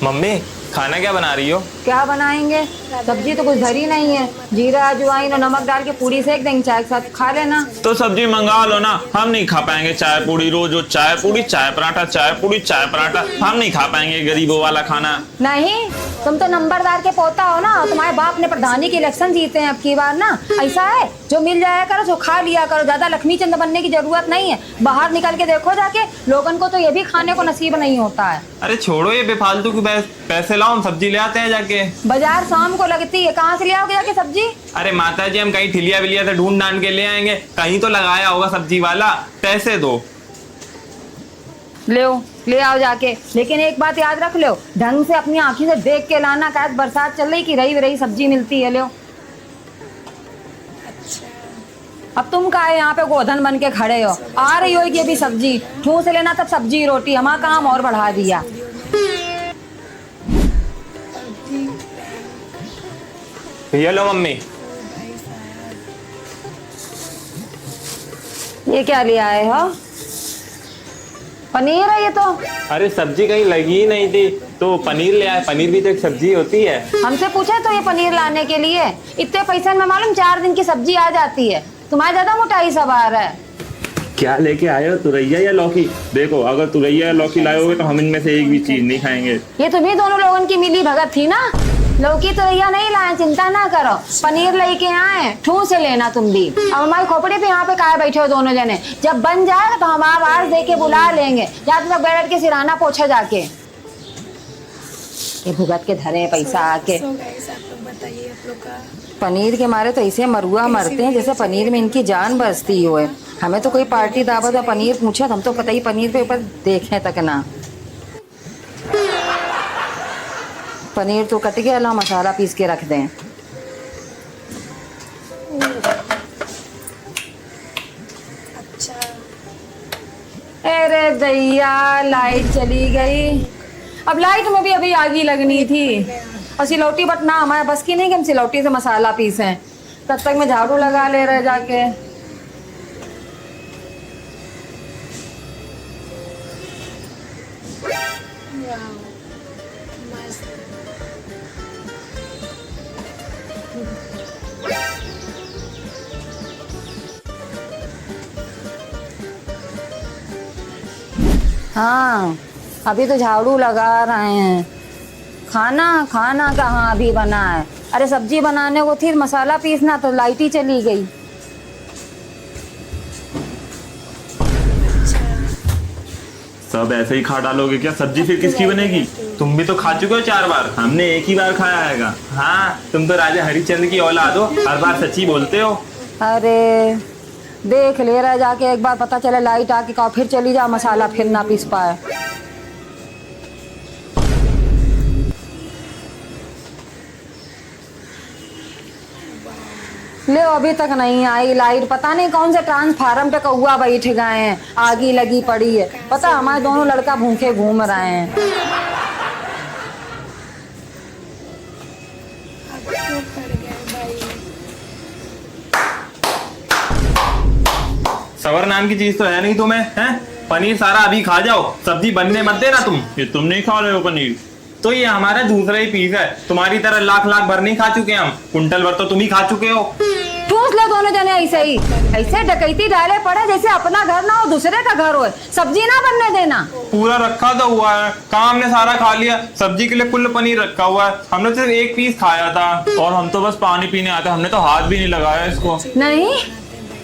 Mummy खाना क्या बना रही हो? क्या बनाएंगे? सब्जी तो कुछ धरी नहीं है। जीरा अजवाइन और नमक डाल के पूरी सेक देंगे, चाय के साथ खा लेना। तो सब्जी मंगा लो ना, हम नहीं खा पाएंगे चाय पूड़ी रोज। वो चाय पूड़ी चाय पराठा, चाय पूड़ी चाय पराठा, हम नहीं खा पाएंगे गरीबों वाला खाना। नहीं, तुम तो नंबरदार के पोता हो ना। तुम्हारे बाप ने प्रधानी के इलेक्शन जीते हैं अब की बार ना। ऐसा है, जो मिल जाया करो जो खा लिया करो, ज्यादा लक्ष्मी चंद बनने की जरूरत नहीं है। बाहर निकल के देखो जाके, लोगन को तो ये भी खाने को नसीब नहीं होता है। अरे छोड़ो ये बेफालतू की पैसे लाओ, हम सब्जी ले आते हैं जाके। बाजार शाम को लगती है, कहाँ से ले आओगे जाके सब्जी? अरे माता जी, हम कहीं ठिलिया विलिया से ढूंढ ढांड के ले आएंगे, कहीं तो लगाया होगा सब्जी वाला। पैसे दो। ले आओ जाके, लेकिन एक बात याद रख लो, ढंग से अपनी आंखी से देख के लाना। शायद बरसात चल रही कि रही सब्जी मिलती है। लो अब तुम का है यहाँ पे गोधन बन के खड़े हो, आ रही हो ये भी सब्जी ठूस से लेना, तब सब्जी रोटी हमारा काम और बढ़ा दिया। ये लो मम्मी। ये क्या ले आए हो? पनीर है ये तो। अरे सब्जी कहीं लगी ही नहीं थी तो पनीर ले आए। पनीर भी तो एक सब्जी होती है। हमसे पूछे तो ये पनीर लाने के लिए? इतने पैसे में मालूम 4 दिन की सब्जी आ जाती है। तुम्हारे ज्यादा मोटाई सवार है। क्या लेके आए हो, तुरैया या लौकी? देखो, अगर तुरैया या लौकी लाए होगे तो हम इनमें से एक भी चीज नहीं खाएंगे। ये तुम्ही दोनों लोगों की मिली भगत थी ना। लौकी तुरैया नहीं लाए, चिंता ना करो। पनीर लेके आए, ठूस से लेना तुम भी। अब हमारी खोपड़ी पे यहाँ पे काहे बैठे हो दोनों जने? जब बन जाएगा तो हम आवाज दे के बुला लेंगे। या तो बैठ के सिराना पोछा जाके। ये भुगत के धरे पैसा आके। पनीर के मारे तो ऐसे मरुआ मरते हैं जैसे पनीर में इनकी जान बसती हो। हमें तो कोई पार्टी दावत या पनीर पूछे, हम तो पता ही पनीर के ऊपर देखे तक ना। पनीर तो कट गया, ला मसाला पीस के रख दें। अरे दैया, लाइट चली गई। अब लाइट में भी अभी आग ही लगनी थी। और सिलौटी बट ना हमारे बस की नहीं कि हम सिलौटी से मसाला पीसें। तब तक मैं झाड़ू लगा ले रहे जाके। हाँ, अभी तो झाड़ू लगा रहे हैं। खाना कहाँ अभी बना है? अरे सब्जी बनाने को थी, मसाला पीसना, तो लाइट ही चली गई। सब ऐसे ही खा डालोगे क्या? सब्जी फिर किसकी बनेगी? तुम भी तो खा चुके हो 4 बार, हमने एक ही बार खाया है। हाँ, तुम तो राजा हरिश्चंद्र की औलाद हो, हर बार सच्ची बोलते हो। अरे देख ले रहा जाके, एक बार पता चले लाइट आके का फिर चली जा, मसाला फिर ना पीस पाए। ले अभी तक नहीं आई लाइट। पता नहीं कौन से ट्रांसफार्मर पे कौआ बैठ गए हैं, आगी लगी पड़ी है। पता हमारे दोनों लड़का भूखे घूम रहे हैं। सवर नाम की चीज तो है नहीं तुम्हें, हैं? पनीर सारा अभी खा जाओ, सब्जी बनने मत देना तुम। ये तुम नहीं खा रहे हो पनीर, तो ये हमारा दूसरा ही पीस है। तुम्हारी तरह लाख भर नहीं खा चुके हम, कुंटल भर तो तुम ही खा चुके हो। ठूस ले दोनों जने ऐसे ही, ऐसे डकैती डाले पड़े जैसे अपना घर ना हो दूसरे का घर हो। सब्जी ना बनने देना। पूरा रखा तो हुआ है, काम ने सारा खा लिया। सब्जी के लिए कुल पनीर रखा हुआ है, हमने सिर्फ एक पीस खाया था। और हम तो बस पानी पीने आते, हमने तो हाथ भी नहीं लगाया इसको। नहीं,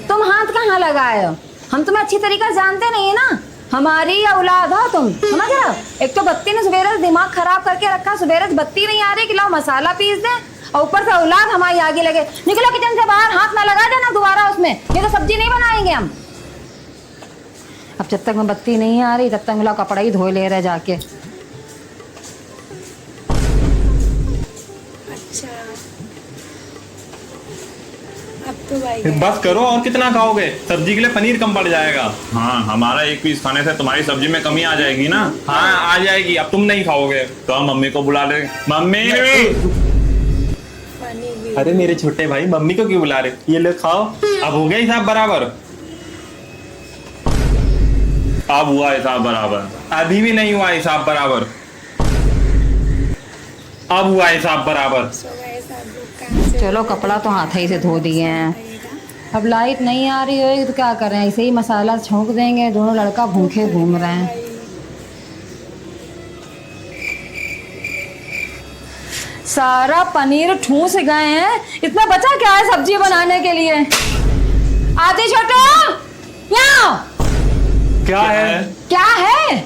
तुम हाथ कहाँ लगाए हो? हम तुम्हें अच्छी तरीके से जानते नहीं है ना। हमारी औलाद हो तुम, समझ रहे हो? एक तो बत्ती ने सवेरे दिमाग खराब करके रखा, सवेरे बत्ती नहीं आ रही कि लाओ मसाला पीस दे, और ऊपर से औलाद हमारी आगे लगे। निकलो किचन से बाहर, हाथ ना लगा देना दोबारा उसमें, ये तो सब्जी नहीं बनाएंगे हम। अब जब तक मैं बत्ती नहीं आ रही तब तक मिला कपड़ा ही धो ले रहे जाके। अच्छा, अब तो भाई बस करो, और कितना खाओगे? सब्जी के लिए पनीर कम पड़ जाएगा। हाँ, हमारा एक पीस खाने से तुम्हारी सब्जी में कमी आ जाएगी ना। हाँ आ जाएगी, अब तुम नहीं खाओगे तो हम मम्मी को बुला ले। मम्मी! अरे मेरे छोटे भाई, मम्मी को क्यों बुला रहे? ये लो खाओ। अब हो गया हिसाब बराबर? अब हुआ हिसाब बराबर? अभी भी नहीं हुआ हिसाब बराबर। अब हुआ हिसाब बराबर। सो गाइस आप लोग कहाँ से चलो कपड़ा तो हाथ ही से धो दिए हैं। अब लाइट नहीं आ रही होगी तो क्या करें, ऐसे ही मसाला छोंक देंगे, दोनों लड़का भूखे घूम रहे हैं। सारा पनीर ठूस गए हैं, इतना बचा क्या है सब्जी बनाने के लिए। आते छोटो यहाँ क्या है? क्या है?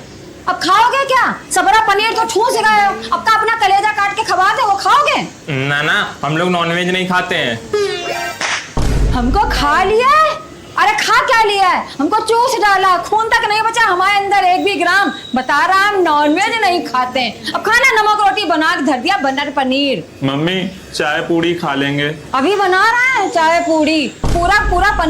अब खाओगे क्या? सबरा पनीर तो ठूस गए हो, अब का अपना कलेजा काट के खवा दे, वो खाओगे? ना ना, हम लोग नॉनवेज नहीं खाते हैं। हमको खा लिया है? अरे खा क्या लिया है? हमको चूस डाला, खून तक नहीं बचा हमारे अंदर एक भी ग्राम। बता रहा हम नॉनवेज नहीं खाते हैं। अब खाना नमक रोटी बना के धर दिया, बटर पनीर। मम्मी चाय पूड़ी खा लेंगे। अभी बना रहा है चाय पूड़ी, पूरा पूरा पनीर